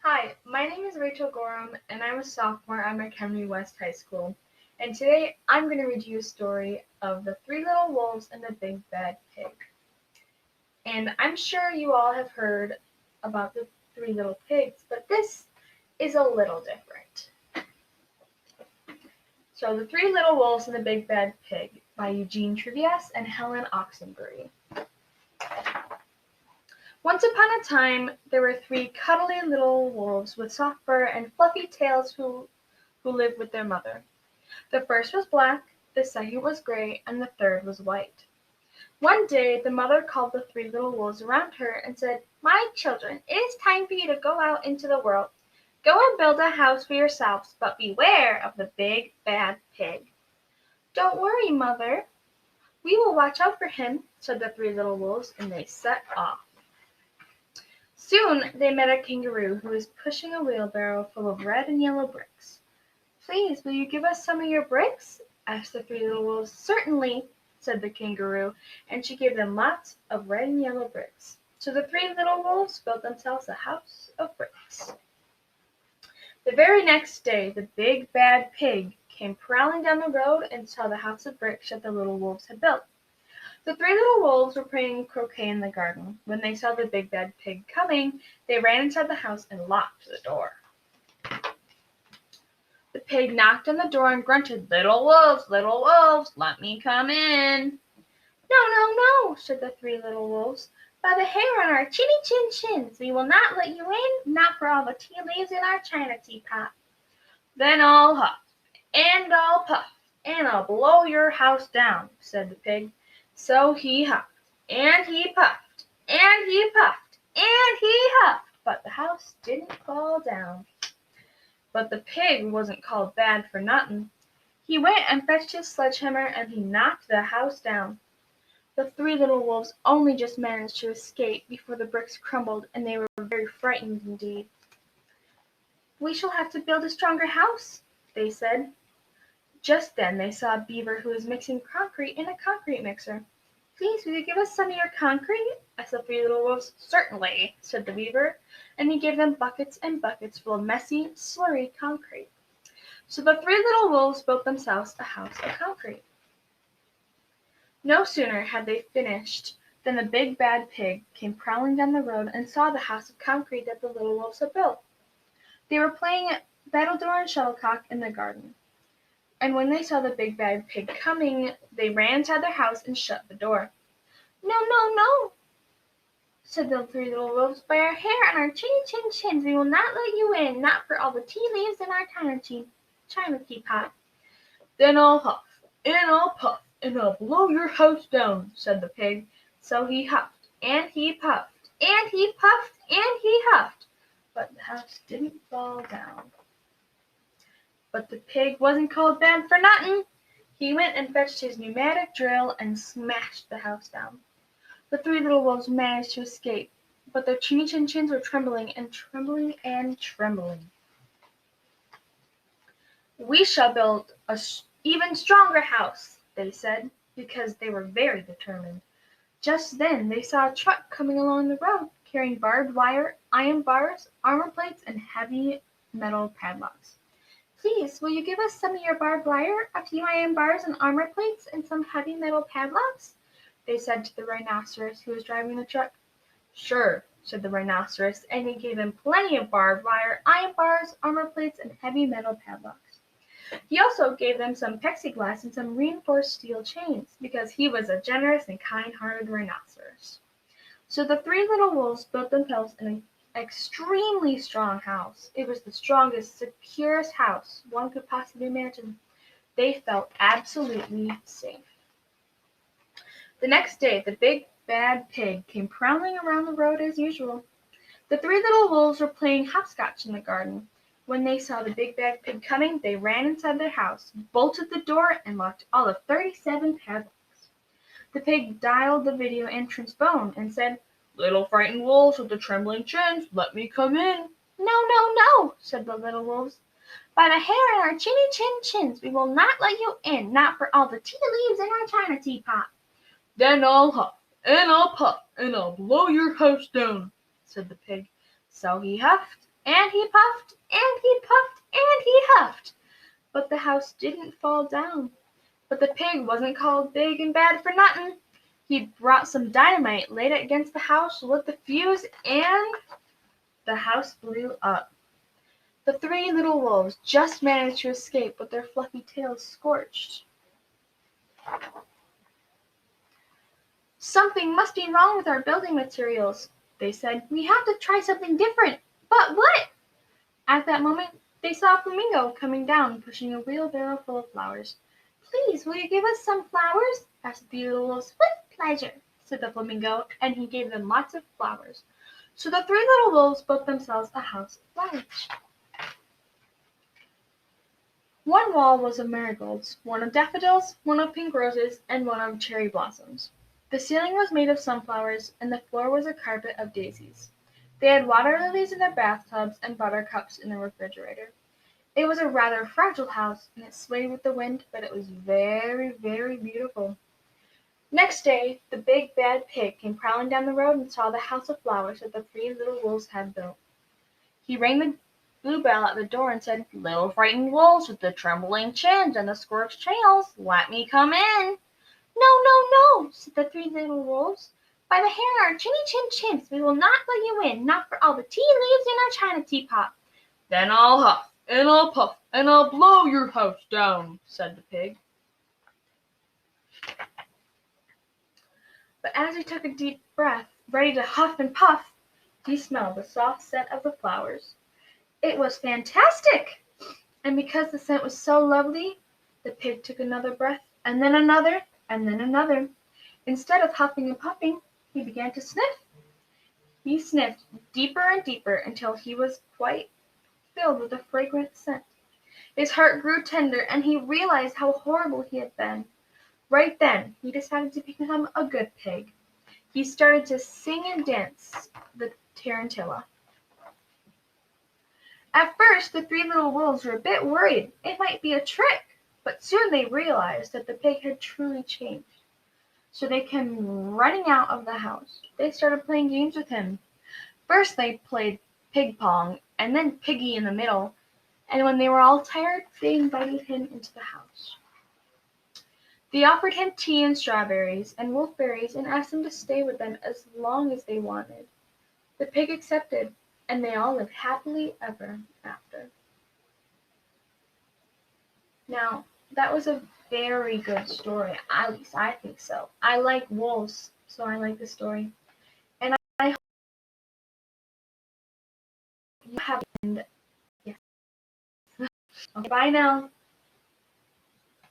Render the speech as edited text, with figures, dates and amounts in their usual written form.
Hi, my name is Rachael Gorham, and I'm a sophomore at McHenry West High School. And today I'm going to read you a story of the three little wolves and the big bad pig. And I'm sure you all have heard about the three little pigs, but this is a little different. So, The Three Little Wolves and the Big Bad Pig by Eugene Trivizas and Helen Oxenbury. Once upon a time, there were three cuddly little wolves with soft fur and fluffy tails who lived with their mother. The first was black, the second was gray, and the third was white. One day the mother called the three little wolves around her and said, "My children, it is time for you to go out into the world. Go and build a house for yourselves, but beware of the big bad pig." "Don't worry, mother. We will watch out for him," said the three little wolves, and they set off. Soon they met a kangaroo who was pushing a wheelbarrow full of red and yellow bricks. "Please, will you give us some of your bricks?" asked the three little wolves. "Certainly," said the kangaroo, and she gave them lots of red and yellow bricks. So the three little wolves built themselves a house of bricks. The very next day the big bad pig came prowling down the road and saw the house of bricks that the little wolves had built. The three little wolves were playing croquet in the garden. When they saw the big bad pig coming, they ran inside the house and locked the door. The pig knocked on the door and grunted, little wolves, let me come in." "No, no, no," said the three little wolves. "By the hair on our chinny chin chins, we will not let you in, not for all the tea leaves in our china teapot." "Then I'll huff, and I'll puff, and I'll blow your house down," said the pig. So he huffed, and he puffed, and he puffed, and he huffed, but the house didn't fall down. But the pig wasn't called bad for nothing. He went and fetched his sledgehammer and he knocked the house down. The three little wolves only just managed to escape before the bricks crumbled, and they were very frightened indeed. "We shall have to build a stronger house," they said. Just then they saw a beaver who was mixing concrete in a concrete mixer. "Please, will you give us some of your concrete?" asked the three little wolves. "Certainly," said the beaver, and he gave them buckets and buckets full of messy, slurry concrete. So the three little wolves built themselves a house of concrete. No sooner had they finished than the big bad pig came prowling down the road and saw the house of concrete that the little wolves had built. They were playing battledore and shuttlecock in the garden. And when they saw the big bad pig coming, they ran inside their house and shut the door. "No, no, no," said the three little wolves. "By our hair on our chinny chin chins, we will not let you in, not for all the tea leaves in our china teapot." "Then I'll huff, and I'll puff, and I'll blow your house down," said the pig. So he huffed, and he puffed, and he puffed, and he huffed, but the house didn't fall down. But the pig wasn't called bad for nothing. He went and fetched his pneumatic drill and smashed the house down. The three little wolves managed to escape, but their chinny chin chins were trembling and trembling and trembling. "We shall build an even stronger house," they said, because they were very determined. Just then they saw a truck coming along the road, carrying barbed wire, iron bars, armor plates, and heavy metal padlocks. "Please, will you give us some of your barbed wire, a few iron bars and armor plates, and some heavy metal padlocks?" they said to the rhinoceros who was driving the truck. "Sure," said the rhinoceros, and he gave them plenty of barbed wire, iron bars, armor plates, and heavy metal padlocks. He also gave them some plexiglass and some reinforced steel chains, because he was a generous and kind-hearted rhinoceros. So the three little wolves built themselves an extremely strong house. It was the strongest, securest house one could possibly imagine. They felt absolutely safe. The next day the big bad pig came prowling around the road as usual. The three little wolves were playing hopscotch in the garden. When they saw the big bad pig coming, they ran inside their house, bolted the door, and locked all of 37 padlocks. The pig dialed the video entrance phone and said, "Little frightened wolves with the trembling chins, let me come in." "No, no, no," said the little wolves. "By the hair on our chinny chin chins, we will not let you in, not for all the tea leaves in our china teapot." "Then I'll huff, and I'll puff, and I'll blow your house down," said the pig. So he huffed, and he puffed, and he puffed, and he huffed. But the house didn't fall down. But the pig wasn't called big and bad for nothing. He brought some dynamite, laid it against the house, lit the fuse, and the house blew up. The three little wolves just managed to escape with their fluffy tails scorched. "Something must be wrong with our building materials," they said. "We have to try something different." "But what?" At that moment they saw a flamingo coming down, pushing a wheelbarrow full of flowers. "Please, will you give us some flowers?" asked the little wolves. "With pleasure," said the flamingo, and he gave them lots of flowers. So the three little wolves built themselves a house of flowers. One wall was of marigolds, one of daffodils, one of pink roses, and one of cherry blossoms. The ceiling was made of sunflowers, and the floor was a carpet of daisies. They had water lilies in their bathtubs and buttercups in the refrigerator. It was a rather fragile house, and it swayed with the wind, but it was very, very beautiful. Next day the big bad pig came prowling down the road and saw the house of flowers that the three little wolves had built. He rang the bluebell at the door and said, "Little frightened wolves with the trembling chins and the scorched tails, let me come in." "No, no, no," said the three little wolves. "By the hair in our chinny chin chins, we will not let you in, not for all the tea leaves in our china teapot." "Then I'll huff, and I'll puff, and I'll blow your house down," said the pig. But as he took a deep breath, ready to huff and puff, he smelled the soft scent of the flowers. It was fantastic! And because the scent was so lovely, the pig took another breath, and then another, and then another. Instead of huffing and puffing, he began to sniff. He sniffed deeper and deeper until he was quite filled with a fragrant scent. His heart grew tender, and he realized how horrible he had been. Right then, he decided to become a good pig. He started to sing and dance the tarantella. At first, the three little wolves were a bit worried. It might be a trick, but soon they realized that the pig had truly changed. So they came running out of the house. They started playing games with him. First they played pig pong, and then piggy in the middle, and when they were all tired, they invited him into the house. They offered him tea and strawberries and wolfberries and asked him to stay with them as long as they wanted. The pig accepted, and they all lived happily ever after. Now, that was a very good story. At least I think so. I like wolves, so I like the story. And I hope you have. And yeah. Okay, bye now.